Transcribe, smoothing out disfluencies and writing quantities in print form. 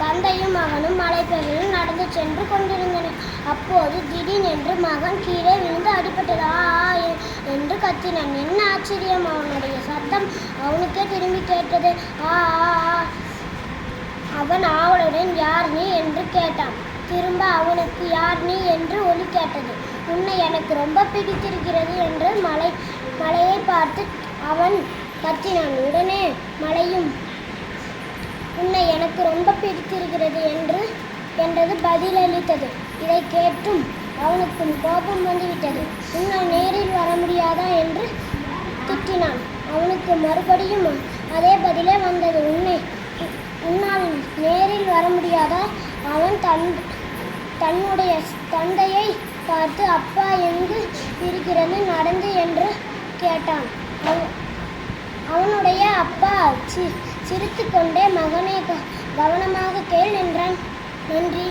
தந்தையும் மகனும் மலைப்பகுதியில் நடந்து சென்று கொண்டிருந்தனர். அப்போது திடீரென்று மகன் கீழே விழுந்து அடிபட்டது. என்று கத்தினான். என்ன ஆச்சரியம்! அவனுடைய சத்தம் அவனுக்கே திரும்பி கேட்டது. அவன் ஆவலுடன் யார் நீ என்று கேட்டான். திரும்ப அவனுக்கு யார் நீ என்று ஒலி கேட்டது. உன்னை எனக்கு ரொம்ப பிடித்திருக்கிறது என்று மலையை பார்த்து அவன் கத்தினான். உடனே மலையும் உன்னை எனக்கு ரொம்ப பிடித்திருக்கிறது என்றது பதிலளித்தது. இதை கேட்டும் அவனுக்கும் கோபம் வந்துவிட்டது. உன்னால் நேரில் வர முடியாதா என்று திட்டினான். அவனுக்கு மறுபடியும் அதே பதிலே வந்தது. உன்னால் நேரில் வர முடியாதா? அவன் தன்னுடைய தந்தையை பார்த்து அப்பா எங்கு இருக்கிறது நடந்து என்று கேட்டான். அவனுடைய அப்பா சிரித்து கொண்டே மகனை கவனமாக